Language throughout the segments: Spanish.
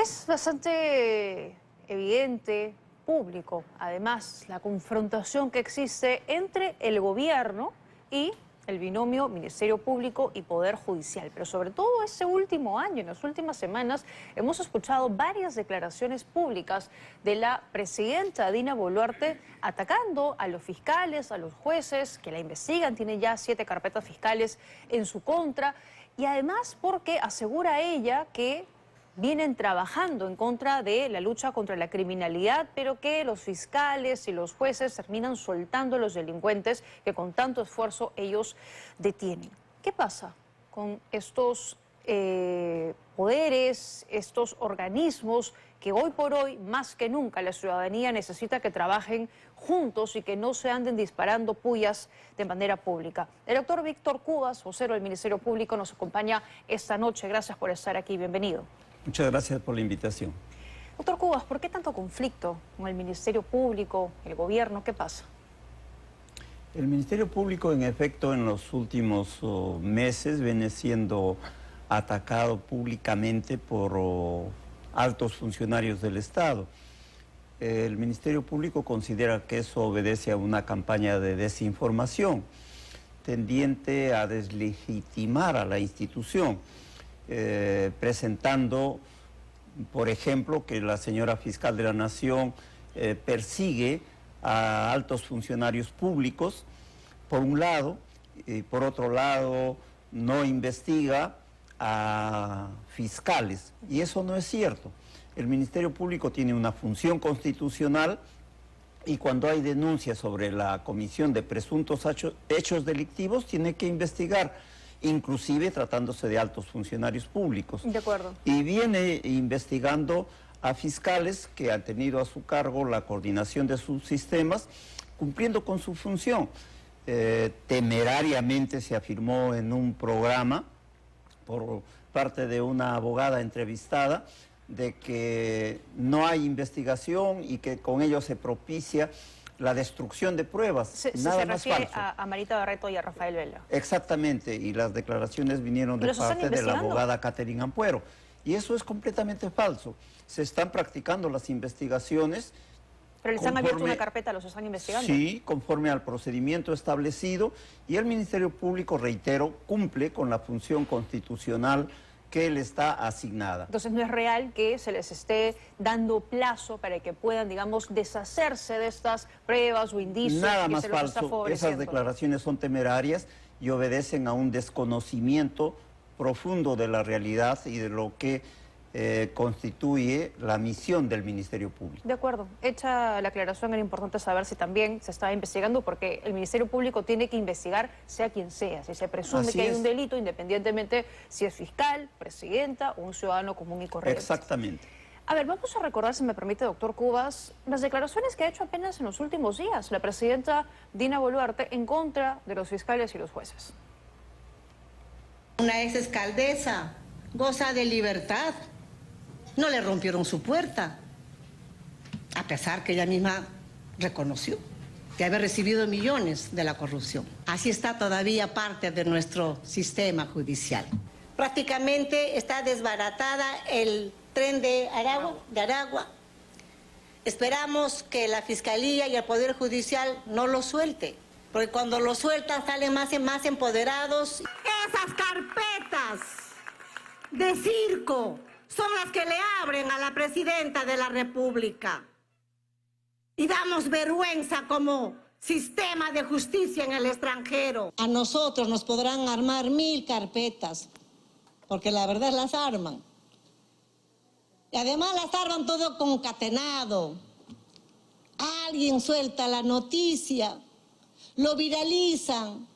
Es bastante evidente, público, además, la confrontación que existe entre el gobierno y el binomio Ministerio Público y Poder Judicial. Pero sobre todo este último año, en las últimas semanas, hemos escuchado varias declaraciones públicas de la presidenta Dina Boluarte atacando a los fiscales, a los jueces que la investigan. Tiene ya 7 carpetas fiscales en su contra. Y además porque asegura ella que vienen trabajando en contra de la lucha contra la criminalidad, pero que los fiscales y los jueces terminan soltando a los delincuentes que con tanto esfuerzo ellos detienen. ¿Qué pasa con estos poderes, estos organismos que hoy por hoy, más que nunca, la ciudadanía necesita que trabajen juntos y que no se anden disparando pullas de manera pública? El doctor Víctor Cubas, vocero del Ministerio Público, nos acompaña esta noche. Gracias por estar aquí. Bienvenido. Muchas gracias por la invitación. Doctor Cubas, ¿por qué tanto conflicto con el Ministerio Público, el gobierno? ¿Qué pasa? El Ministerio Público, en efecto, en los últimos meses viene siendo atacado públicamente por altos funcionarios del Estado. El Ministerio Público considera que eso obedece a una campaña de desinformación tendiente a deslegitimar a la institución. Presentando, por ejemplo, que la señora fiscal de la Nación persigue a altos funcionarios públicos, por un lado, y por otro lado no investiga a fiscales, y eso no es cierto. El Ministerio Público tiene una función constitucional y cuando hay denuncias sobre la comisión de presuntos hechos delictivos tiene que investigar, inclusive tratándose de altos funcionarios públicos. De acuerdo. Y viene investigando a fiscales que han tenido a su cargo la coordinación de sus sistemas, cumpliendo con su función. Temerariamente se afirmó en un programa por parte de una abogada entrevistada de que no hay investigación y que con ello se propicia la destrucción de pruebas. Nada más falso. Se refiere a Marita Barreto y a Rafael Vela. Exactamente, y las declaraciones vinieron de parte de la abogada Catherine Ampuero. Y eso es completamente falso. Se están practicando las investigaciones. Pero les han abierto una carpeta, los están investigando. Sí, conforme al procedimiento establecido, y el Ministerio Público, reitero, cumple con la función constitucional que le está asignada. Entonces no es real que se les esté dando plazo para que puedan, digamos, deshacerse de estas pruebas o indicios. Nada más falso. Esas declaraciones son temerarias y obedecen a un desconocimiento profundo de la realidad y de lo que constituye la misión del Ministerio Público. De acuerdo. Hecha la aclaración, era importante saber si también se está investigando, porque el Ministerio Público tiene que investigar sea quien sea. Si se presume que hay un delito, independientemente si es fiscal, presidenta o un ciudadano común y corriente. Exactamente. A ver, vamos a recordar, si me permite, doctor Cubas, las declaraciones que ha hecho apenas en los últimos días la presidenta Dina Boluarte en contra de los fiscales y los jueces. Una ex alcaldesa goza de libertad. No le rompieron su puerta, a pesar que ella misma reconoció de haber recibido millones de la corrupción. Así está todavía parte de nuestro sistema judicial. Prácticamente está desbaratada el tren de Aragua. Esperamos que la Fiscalía y el Poder Judicial no lo suelte, porque cuando lo sueltan salen más empoderados. Esas carpetas de circo son las que le abren a la presidenta de la República. Y damos vergüenza como sistema de justicia en el extranjero. A nosotros nos podrán armar 1000 carpetas, porque la verdad las arman. Y además las arman todo concatenado. Alguien suelta la noticia, lo viralizan,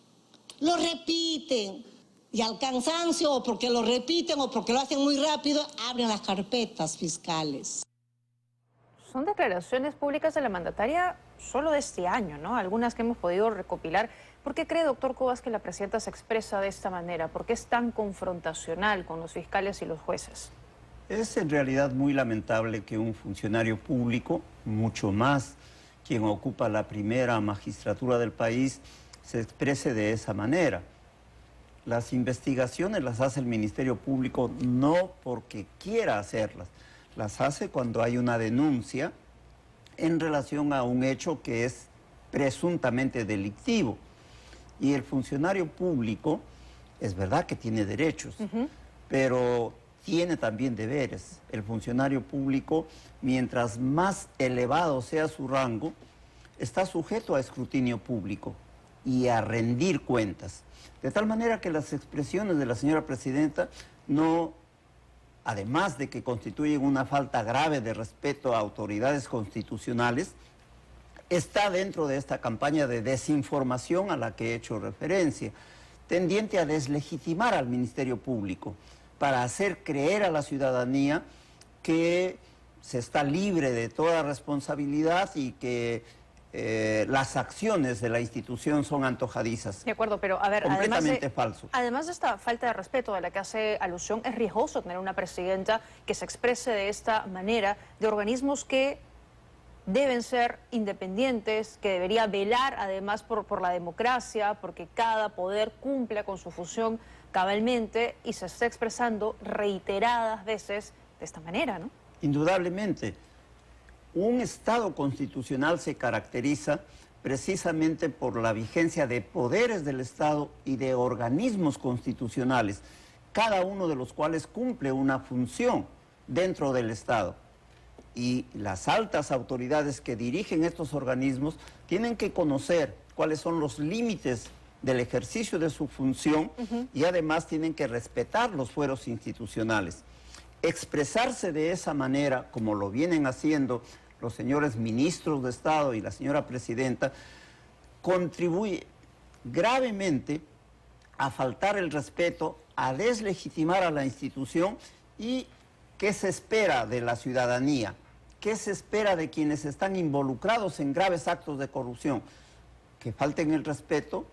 lo repiten. Y al cansancio, o porque lo repiten o porque lo hacen muy rápido, abren las carpetas fiscales. Son declaraciones públicas de la mandataria solo de este año, ¿no? Algunas que hemos podido recopilar. ¿Por qué cree, doctor Cubas, que la presidenta se expresa de esta manera? ¿Por qué es tan confrontacional con los fiscales y los jueces? Es en realidad muy lamentable que un funcionario público, mucho más quien ocupa la primera magistratura del país, se exprese de esa manera. Las investigaciones las hace el Ministerio Público no porque quiera hacerlas, Las hace cuando hay una denuncia en relación a un hecho que es presuntamente delictivo. Y el funcionario público, es verdad que tiene derechos, pero tiene también deberes. El funcionario público, mientras más elevado sea su rango, está sujeto a escrutinio público y a rendir cuentas. De tal manera que las expresiones de la señora presidenta no, además de que constituyen una falta grave de respeto a autoridades constitucionales, está dentro de esta campaña de desinformación a la que he hecho referencia, tendiente a deslegitimar al Ministerio Público para hacer creer a la ciudadanía que se está libre de toda responsabilidad y que las acciones de la institución son antojadizas. De acuerdo, pero a ver, completamente falso. Además de esta falta de respeto a la que hace alusión, es riesgoso tener una presidenta que se exprese de esta manera de organismos que deben ser independientes, que debería velar además por la democracia, porque cada poder cumpla con su función cabalmente, y se está expresando reiteradas veces de esta manera, ¿no? Indudablemente. Un Estado constitucional se caracteriza precisamente por la vigencia de poderes del Estado y de organismos constitucionales, cada uno de los cuales cumple una función dentro del Estado. Y las altas autoridades que dirigen estos organismos tienen que conocer cuáles son los límites del ejercicio de su función y además tienen que respetar los fueros institucionales. Expresarse de esa manera, como lo vienen haciendo los señores ministros de Estado y la señora presidenta, contribuye gravemente a faltar el respeto, a deslegitimar a la institución. ¿Y qué se espera de la ciudadanía? ¿Qué se espera de quienes están involucrados en graves actos de corrupción? Que falten el respeto,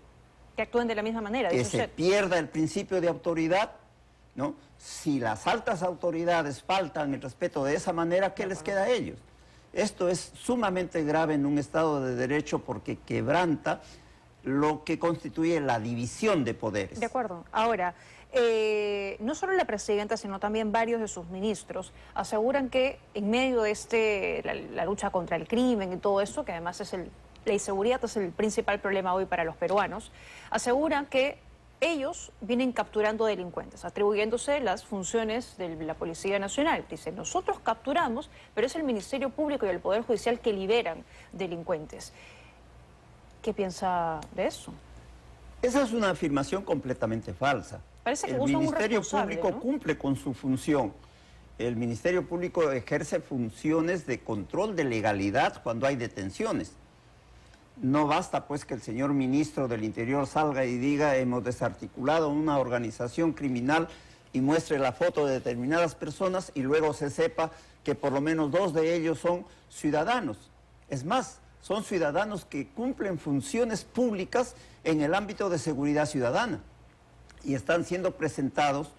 Que actúen de la misma manera, que dice se usted. pierda el principio de autoridad, ¿no? Si las altas autoridades faltan el respeto de esa manera, ¿qué les queda a ellos? Esto es sumamente grave en un Estado de Derecho porque quebranta lo que constituye la división de poderes. De acuerdo. Ahora, no solo la presidenta, sino también varios de sus ministros aseguran que en medio de la lucha contra el crimen y todo eso, que además es la inseguridad es el principal problema hoy para los peruanos, aseguran que ellos vienen capturando delincuentes, atribuyéndose las funciones de la Policía Nacional. Dicen, nosotros capturamos, pero es el Ministerio Público y el Poder Judicial que liberan delincuentes. ¿Qué piensa de eso? Esa es una afirmación completamente falsa. Parece que el usa un Ministerio responsable, Público ¿no? cumple con su función. El Ministerio Público ejerce funciones de control de legalidad cuando hay detenciones. No basta pues que el señor ministro del Interior salga y diga hemos desarticulado una organización criminal y muestre la foto de determinadas personas y luego se sepa que por lo menos 2 de ellos son ciudadanos. Es más, son ciudadanos que cumplen funciones públicas en el ámbito de seguridad ciudadana y están siendo presentados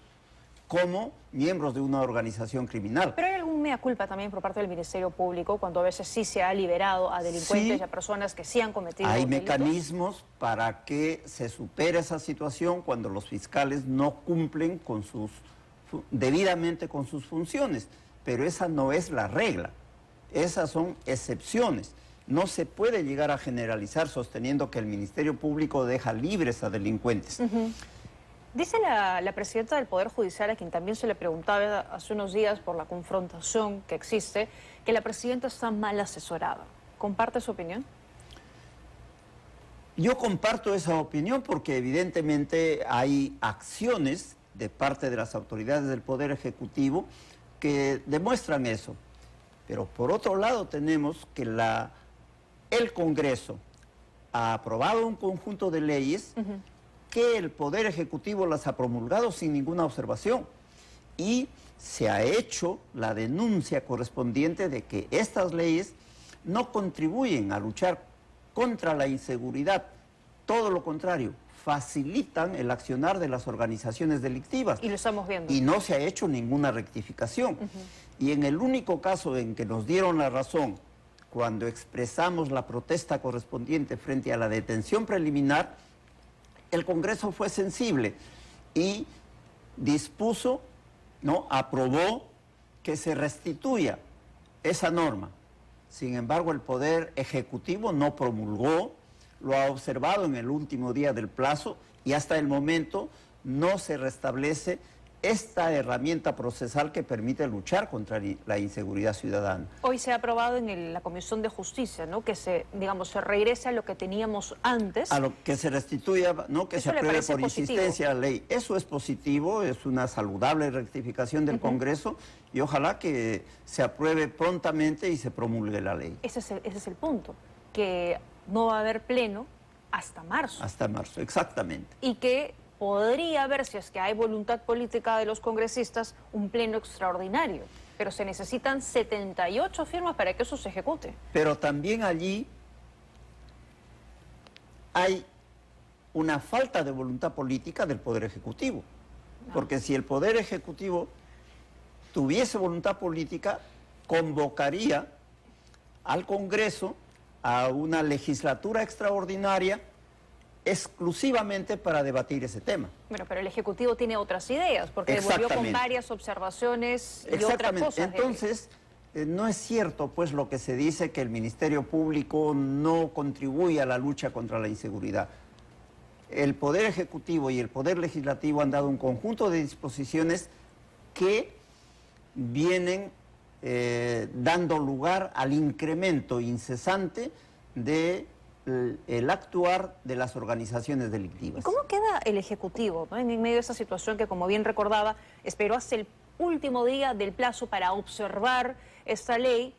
como miembros de una organización criminal. Pero hay algún mea culpa también por parte del Ministerio Público cuando a veces sí se ha liberado a delincuentes Sí, y a personas que sí han cometido hay delitos. mecanismos para que se supere esa situación cuando los fiscales no cumplen con debidamente con sus funciones, pero esa no es la regla, esas son excepciones. No se puede llegar a generalizar sosteniendo que el Ministerio Público deja libres a delincuentes. Dice la presidenta del Poder Judicial, a quien también se le preguntaba hace unos días por la confrontación que existe, que la presidenta está mal asesorada. ¿Comparte su opinión? Yo comparto esa opinión porque evidentemente hay acciones de parte de las autoridades del Poder Ejecutivo que demuestran eso. Pero por otro lado tenemos que el Congreso ha aprobado un conjunto de leyes que el Poder Ejecutivo las ha promulgado sin ninguna observación. Y se ha hecho la denuncia correspondiente de que estas leyes no contribuyen a luchar contra la inseguridad, todo lo contrario, facilitan el accionar de las organizaciones delictivas. Y lo estamos viendo. Y no se ha hecho ninguna rectificación. Y en el único caso en que nos dieron la razón, cuando expresamos la protesta correspondiente frente a la detención preliminar, el Congreso fue sensible y dispuso, ¿no?, aprobó que se restituya esa norma. Sin embargo, el Poder Ejecutivo no promulgó, lo ha observado en el último día del plazo y hasta el momento no se restablece esta herramienta procesal que permite luchar contra la inseguridad ciudadana. Hoy se ha aprobado en la Comisión de Justicia, ¿no? Que se regrese a lo que teníamos antes. A lo que se restituya, no que Eso se le apruebe parece por positivo. insistencia la ley. Eso es positivo, es una saludable rectificación del Congreso y ojalá que se apruebe prontamente y se promulgue la ley. Ese es el punto, que no va a haber pleno hasta marzo. Hasta marzo, exactamente. Y que podría haber, si es que hay voluntad política de los congresistas, un pleno extraordinario. Pero se necesitan 78 firmas para que eso se ejecute. Pero también allí hay una falta de voluntad política del Poder Ejecutivo. Porque si el Poder Ejecutivo tuviese voluntad política, convocaría al Congreso a una legislatura extraordinaria exclusivamente para debatir ese tema. Bueno, pero el Ejecutivo tiene otras ideas, porque volvió con varias observaciones y otras cosas. Entonces, no es cierto pues lo que se dice que el Ministerio Público no contribuye a la lucha contra la inseguridad. El Poder Ejecutivo y el Poder Legislativo han dado un conjunto de disposiciones que vienen dando lugar al incremento incesante de el actuar de las organizaciones delictivas. ¿Y cómo queda el Ejecutivo, ¿no? En medio de esa situación que, como bien recordaba, esperó hasta el último día del plazo para observar esta ley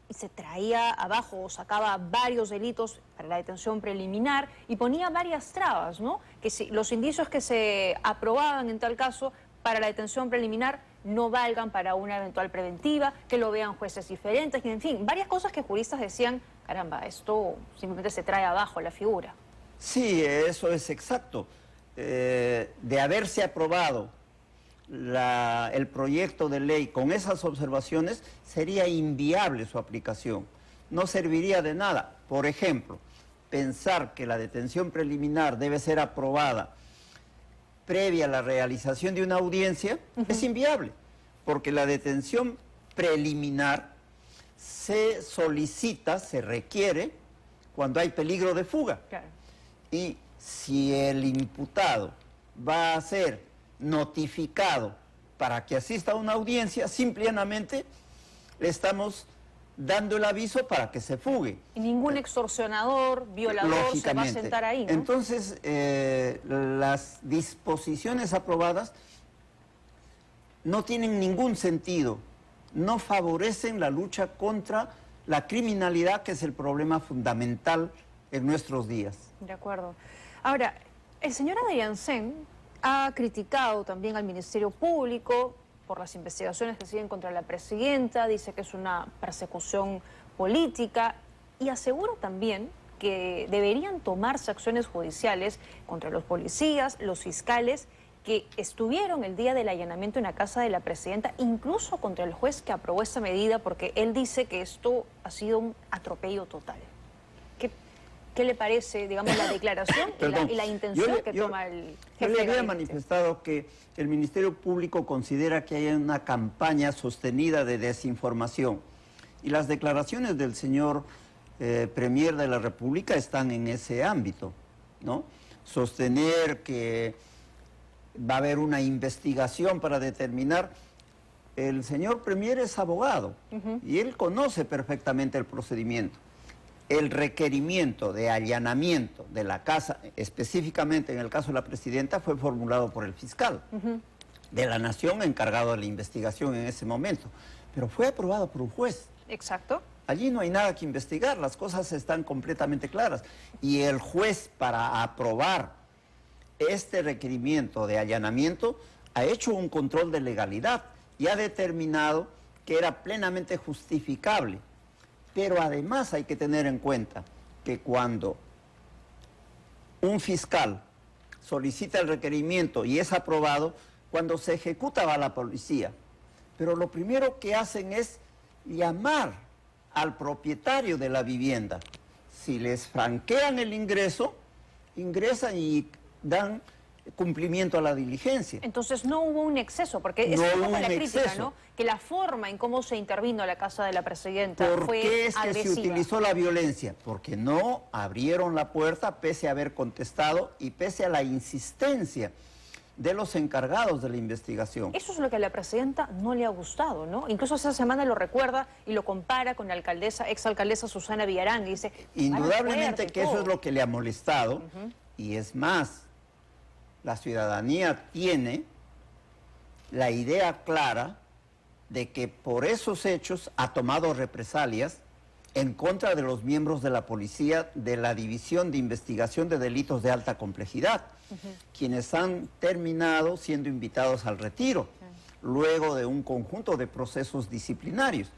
y se traía abajo o sacaba varios delitos para la detención preliminar y ponía varias trabas, ¿no? Que si los indicios que se aprobaban en tal caso para la detención preliminar no valgan para una eventual preventiva, que lo vean jueces diferentes, en fin, varias cosas que juristas decían, caramba, esto simplemente se trae abajo la figura. Sí, eso es exacto. De haberse aprobado el proyecto de ley con esas observaciones, sería inviable su aplicación. No serviría de nada. Por ejemplo, pensar que la detención preliminar debe ser aprobada previa a la realización de una audiencia es inviable, porque la detención preliminar se solicita, se requiere cuando hay peligro de fuga. Claro. Y si el imputado va a ser notificado para que asista a una audiencia, simplemente le estamos dando el aviso para que se fugue. Y ningún extorsionador, violador se va a sentar ahí, ¿no? Entonces, las disposiciones aprobadas no tienen ningún sentido, no favorecen la lucha contra la criminalidad, que es el problema fundamental en nuestros días. De acuerdo. Ahora, el señor Adriancén ha criticado también al Ministerio Público por las investigaciones que siguen contra la presidenta, dice que es una persecución política y asegura también que deberían tomarse acciones judiciales contra los policías, los fiscales que estuvieron el día del allanamiento en la casa de la presidenta, incluso contra el juez que aprobó esta medida, porque él dice que esto ha sido un atropello total. ¿Qué le parece, digamos, la declaración y la intención que toma el jefe de Yo le había gabinete? manifestado que el Ministerio Público considera que hay una campaña sostenida de desinformación y las declaraciones del señor Premier de la República están en ese ámbito, ¿no? Sostener que va a haber una investigación para determinar. El señor Premier es abogado y él conoce perfectamente el procedimiento. El requerimiento de allanamiento de la casa, específicamente en el caso de la presidenta, fue formulado por el fiscal de la Nación encargado de la investigación en ese momento, pero fue aprobado por un juez. Exacto. Allí no hay nada que investigar, las cosas están completamente claras. Y el juez, para aprobar este requerimiento de allanamiento, ha hecho un control de legalidad y ha determinado que era plenamente justificable. Pero además hay que tener en cuenta que cuando un fiscal solicita el requerimiento y es aprobado, cuando se ejecuta va a la policía. Pero lo primero que hacen es llamar al propietario de la vivienda. Si les franquean el ingreso, ingresan y dan cumplimiento a la diligencia. Entonces no hubo un exceso, porque esa No es un hubo poco la un crítica, exceso. ¿no? Que la forma en cómo se intervino a la casa de la presidenta ¿Por fue qué es que agresiva. se utilizó la violencia? Porque no abrieron la puerta pese a haber contestado y pese a la insistencia de los encargados de la investigación. Eso es lo que a la presidenta no le ha gustado, ¿no? Incluso esta semana lo recuerda y lo compara con la alcaldesa, exalcaldesa Susana Villarán, y dice... Indudablemente que eso todo. es lo que le ha molestado, y es más, la ciudadanía tiene la idea clara de que por esos hechos ha tomado represalias en contra de los miembros de la policía de la División de Investigación de Delitos de Alta Complejidad, quienes han terminado siendo invitados al retiro, luego de un conjunto de procesos disciplinarios.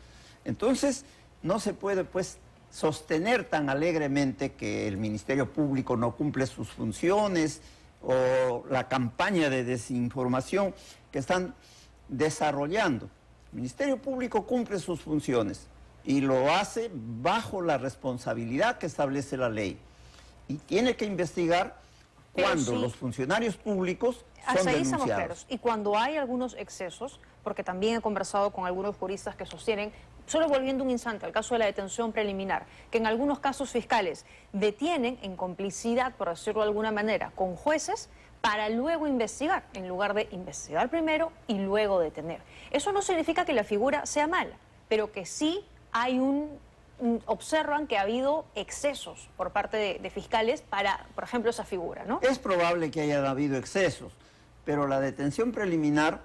Entonces, no se puede, pues, sostener tan alegremente que el Ministerio Público no cumple sus funciones o la campaña de desinformación que están desarrollando. El Ministerio Público cumple sus funciones y lo hace bajo la responsabilidad que establece la ley. Y tiene que investigar Pero cuando sí, los funcionarios públicos son hasta ahí estamos denunciados. claros. Y cuando hay algunos excesos, porque también he conversado con algunos juristas que sostienen, solo volviendo un instante al caso de la detención preliminar, que en algunos casos fiscales detienen en complicidad, por decirlo de alguna manera, con jueces para luego investigar, en lugar de investigar primero y luego detener. Eso no significa que la figura sea mala, pero que sí hay observan que ha habido excesos por parte de fiscales para, por ejemplo, esa figura, ¿no? Es probable que hayan habido excesos, pero la detención preliminar,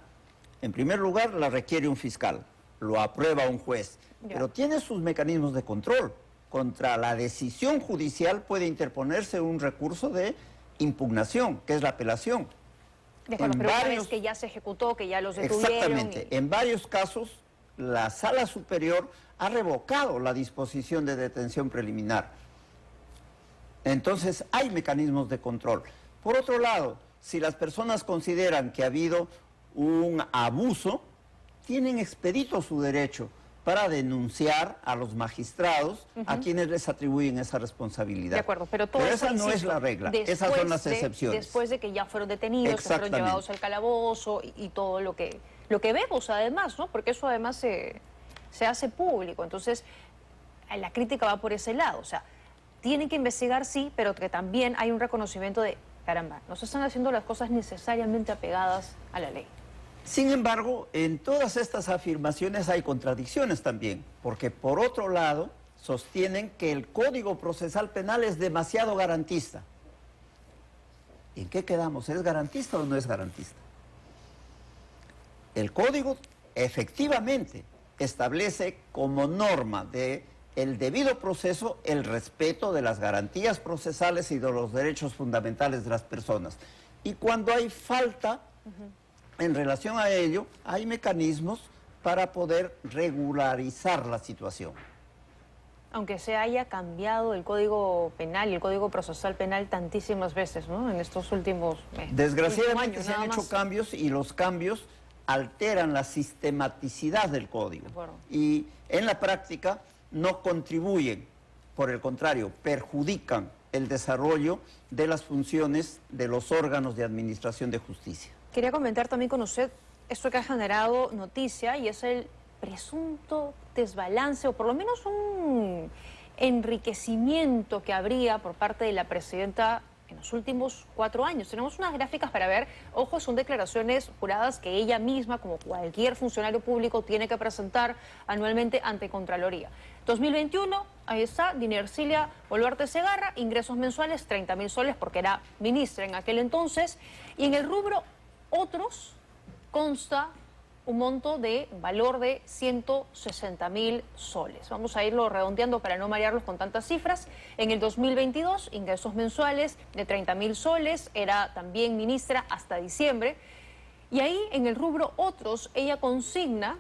en primer lugar, la requiere un fiscal, lo aprueba un juez, Ya. pero tiene sus mecanismos de control. Contra la decisión judicial puede interponerse un recurso de impugnación, que es la apelación. De acuerdo, en pero una varios- vez que ya se ejecutó, que ya los detuvieron... Exactamente. En varios casos, la Sala Superior ha revocado la disposición de detención preliminar. Entonces, hay mecanismos de control. Por otro lado, si las personas consideran que ha habido un abuso, tienen expedito su derecho para denunciar a los magistrados a quienes les atribuyen esa responsabilidad. De acuerdo, pero todo esa eso, no es insisto, la regla, esas después son las de- excepciones. Después de que ya fueron detenidos, que fueron Exactamente. llevados al calabozo y todo lo que vemos además, ¿no? Porque eso además se hace público. Entonces, la crítica va por ese lado. O sea, tienen que investigar, sí, pero que también hay un reconocimiento de, caramba, no se están haciendo las cosas necesariamente apegadas a la ley. Sin embargo, en todas estas afirmaciones hay contradicciones también, porque por otro lado sostienen que el Código Procesal Penal es demasiado garantista. ¿En qué quedamos? ¿Es garantista o no es garantista? El Código efectivamente establece como norma de el debido proceso el respeto de las garantías procesales y de los derechos fundamentales de las personas. Y cuando hay falta en relación a ello, hay mecanismos para poder regularizar la situación. Aunque se haya cambiado el Código Penal y el Código Procesal Penal tantísimas veces, ¿no? En estos últimos Desgraciadamente último año, se han nada hecho más. cambios y los cambios alteran la sistematicidad del código. De acuerdo. Y en la práctica no contribuyen, por el contrario, perjudican el desarrollo de las funciones de los órganos de administración de justicia. Quería comentar también con usted esto que ha generado noticia y es el presunto desbalance o por lo menos un enriquecimiento que habría por parte de la presidenta en los últimos 4 años. Tenemos unas gráficas para ver, ojo, son declaraciones juradas que ella misma, como cualquier funcionario público, tiene que presentar anualmente ante Contraloría. 2021, ahí está, Dina Ercilia Boluarte Segarra, ingresos mensuales 30.000 soles porque era ministra en aquel entonces, y en el rubro otros consta un monto de valor de 160.000 soles. Vamos a irlo redondeando para no marearlos con tantas cifras. En el 2022, ingresos mensuales de 30.000 soles, era también ministra hasta diciembre. Y ahí, en el rubro otros, ella consigna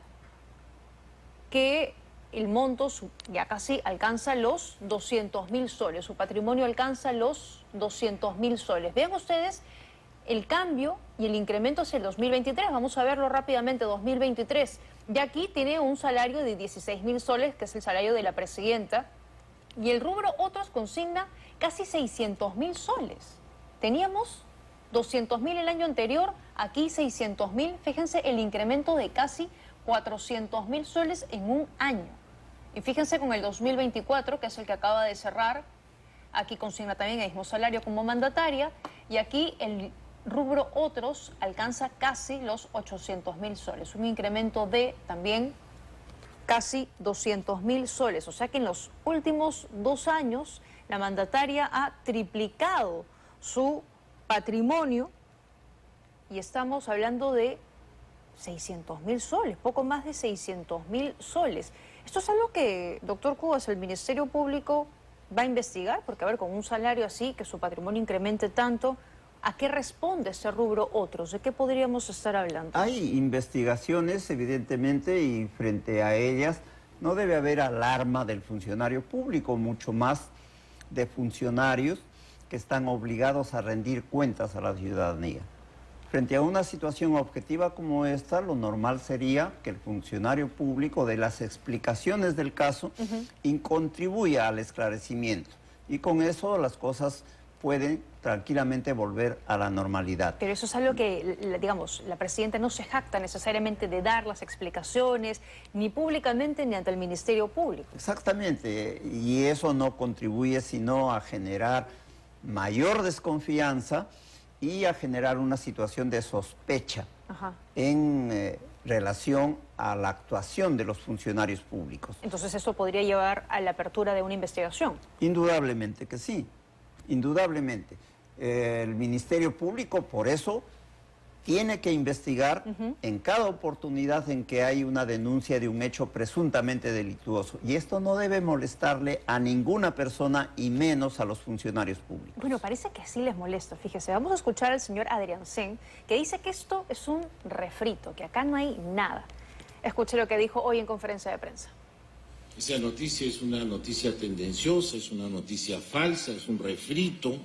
que el monto ya casi alcanza los 200.000 soles. Su patrimonio alcanza los 200.000 soles. Vean ustedes el cambio y el incremento hacia el 2023. Vamos a verlo rápidamente, 2023. Ya aquí tiene un salario de 16.000 soles, que es el salario de la presidenta, y el rubro otros consigna casi 600.000 soles. Teníamos 200.000 el año anterior, aquí 600.000. Fíjense el incremento de casi 400.000 soles en un año. Y fíjense con el 2024, que es el que acaba de cerrar, aquí consigna también el mismo salario como mandataria, y aquí el rubro otros alcanza casi los 800.000 soles, un incremento de también casi 200.000 soles. O sea que en los últimos 2 años la mandataria ha triplicado su patrimonio y estamos hablando de 600.000 soles, poco más de 600.000 soles. Esto es algo que, doctor Cubas, el Ministerio Público va a investigar, porque a ver, con un salario así, que su patrimonio incremente tanto, ¿a qué responde ese rubro otros? ¿De qué podríamos estar hablando? Hay investigaciones, evidentemente, y frente a ellas no debe haber alarma del funcionario público, mucho más de funcionarios que están obligados a rendir cuentas a la ciudadanía. Frente a una situación objetiva como esta, lo normal sería que el funcionario público dé las explicaciones del caso y contribuya al esclarecimiento. Y con eso las cosas pueden tranquilamente volver a la normalidad. Pero eso es algo que, digamos, la presidenta no se jacta necesariamente de dar las explicaciones, ni públicamente ni ante el Ministerio Público. Exactamente, y eso no contribuye sino a generar mayor desconfianza y a generar una situación de sospecha en relación a la actuación de los funcionarios públicos. Entonces eso podría llevar a la apertura de una investigación. Indudablemente que sí, indudablemente. El Ministerio Público por eso tiene que investigar en cada oportunidad en que hay una denuncia de un hecho presuntamente delictuoso. Y esto no debe molestarle a ninguna persona y menos a los funcionarios públicos. Bueno, parece que sí les molesta. Fíjese, vamos a escuchar al señor Adriancén, que dice que esto es un refrito, que acá no hay nada. Escuche lo que dijo hoy en conferencia de prensa. Esa noticia es una noticia tendenciosa, es una noticia falsa, es un refrito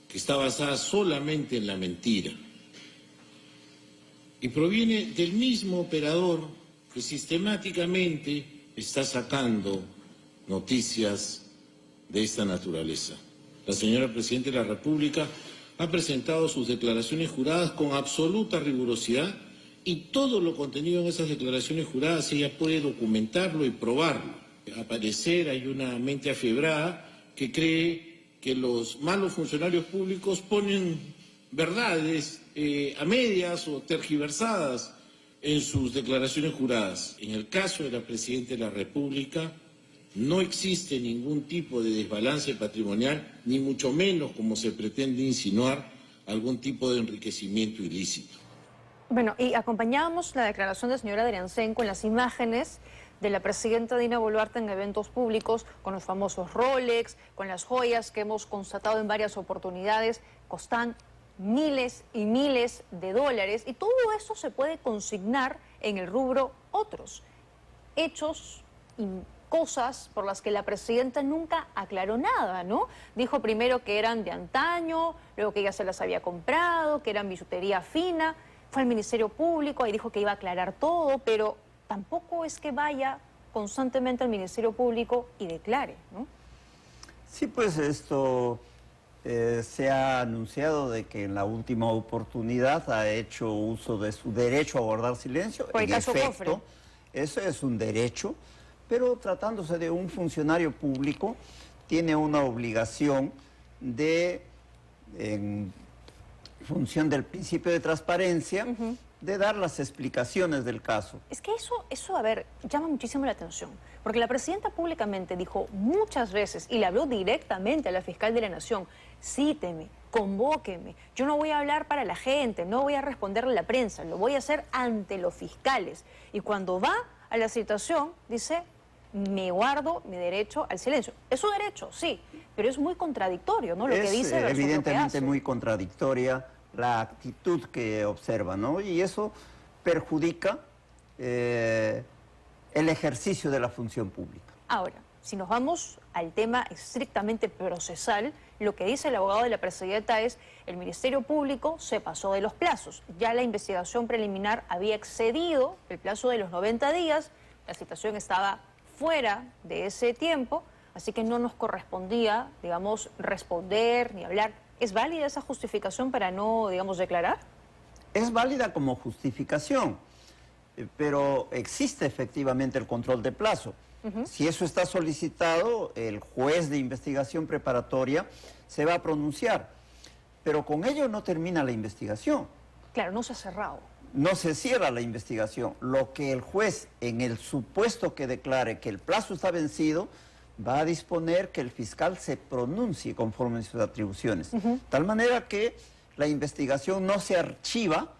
que está basada solamente en la mentira. Y proviene del mismo operador que sistemáticamente está sacando noticias de esta naturaleza. La señora Presidenta de la República ha presentado sus declaraciones juradas con absoluta rigurosidad y todo lo contenido en esas declaraciones juradas ella puede documentarlo y probarlo. Al parecer hay una mente afiebrada que cree que los malos funcionarios públicos ponen verdades a medias o tergiversadas en sus declaraciones juradas. En el caso de la Presidenta de la República no existe ningún tipo de desbalance patrimonial, ni mucho menos, como se pretende insinuar, algún tipo de enriquecimiento ilícito. Bueno, y acompañábamos la declaración del señor Adriancén con las imágenes de la presidenta Dina Boluarte en eventos públicos, con los famosos Rolex, con las joyas que hemos constatado en varias oportunidades, costan miles y miles de dólares, y todo eso se puede consignar en el rubro otros hechos y cosas por las que la presidenta nunca aclaró nada, ¿no? Dijo primero que eran de antaño, luego que ella se las había comprado, que eran bisutería fina, fue al Ministerio Público y dijo que iba a aclarar todo, pero tampoco es que vaya constantemente al Ministerio Público y declare, ¿no? Sí, pues esto se ha anunciado de que en la última oportunidad ha hecho uso de su derecho a guardar silencio. Por el caso Cofre. Eso es un derecho, pero tratándose de un funcionario público, tiene una obligación de, en función del principio de transparencia, de dar las explicaciones del caso. Es que eso, a ver, llama muchísimo la atención, porque la presidenta públicamente dijo muchas veces, y le habló directamente a la fiscal de la Nación, cíteme, convóqueme, yo no voy a hablar para la gente, no voy a responderle a la prensa, lo voy a hacer ante los fiscales. Y cuando va a la citación, dice, me guardo mi derecho al silencio. Es su derecho, sí, pero es muy contradictorio, ¿no? Lo que dice versus evidentemente lo que hace. muy contradictoria la actitud que observa, ¿no? Y eso perjudica el ejercicio de la función pública. Ahora, si nos vamos al tema estrictamente procesal, lo que dice el abogado de la presidenta es el Ministerio Público se pasó de los plazos. Ya la investigación preliminar había excedido el plazo de los 90 días, la citación estaba fuera de ese tiempo, así que no nos correspondía, digamos, responder ni hablar ¿Es válida esa justificación para no, digamos, declarar? Es válida como justificación, pero existe efectivamente el control de plazo. Si eso está solicitado, el juez de investigación preparatoria se va a pronunciar, pero con ello no termina la investigación. Claro, no se ha cerrado. No se cierra la investigación. Lo que el juez, en el supuesto que declare que el plazo está vencido, va a disponer que el fiscal se pronuncie conforme a sus atribuciones. De tal manera que la investigación no se archiva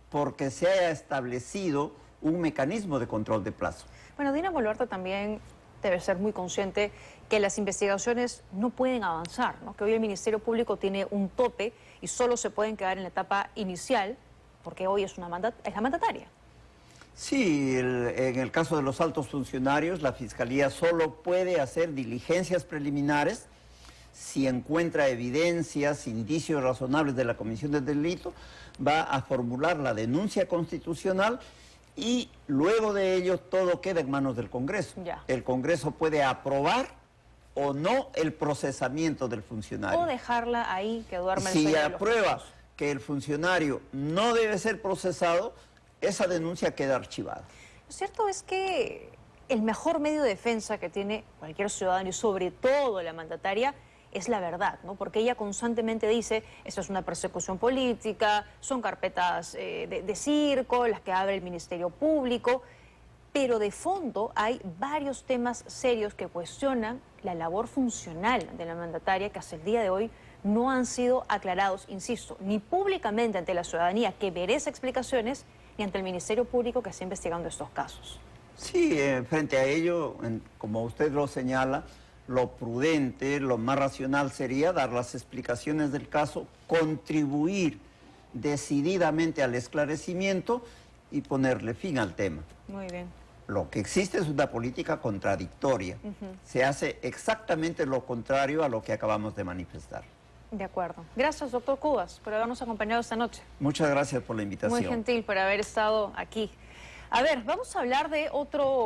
porque se haya establecido un mecanismo de control de plazo. Bueno, Dina Boluarte también debe ser muy consciente que las investigaciones no pueden avanzar, ¿no? Que hoy el Ministerio Público tiene un tope y solo se pueden quedar en la etapa inicial porque hoy es la mandataria. Sí, en el caso de los altos funcionarios, la Fiscalía solo puede hacer diligencias preliminares si encuentra evidencias, indicios razonables de la comisión del delito, va a formular la denuncia constitucional y luego de ello todo queda en manos del Congreso. Ya. El Congreso puede aprobar o no el procesamiento del funcionario. O dejarla ahí que duerma el Si sueño de los aprueba justos. que el funcionario no debe ser procesado, esa denuncia queda archivada. Lo cierto es que el mejor medio de defensa que tiene cualquier ciudadano y sobre todo la mandataria es la verdad, ¿no? Porque ella constantemente dice, esto es una persecución política, son carpetas de circo, las que abre el Ministerio Público, pero de fondo hay varios temas serios que cuestionan la labor funcional de la mandataria que hasta el día de hoy no han sido aclarados, insisto, ni públicamente ante la ciudadanía que merece explicaciones, ni ante el Ministerio Público que está investigando estos casos. Sí, frente a ello, como usted lo señala, lo prudente, lo más racional sería dar las explicaciones del caso, contribuir decididamente al esclarecimiento y ponerle fin al tema. Muy bien. Lo que existe es una política contradictoria. Se hace exactamente lo contrario a lo que acabamos de manifestar. De acuerdo. Gracias, doctor Cubas, por habernos acompañado esta noche. Muchas gracias por la invitación. Muy gentil por haber estado aquí. A ver, vamos a hablar de otro...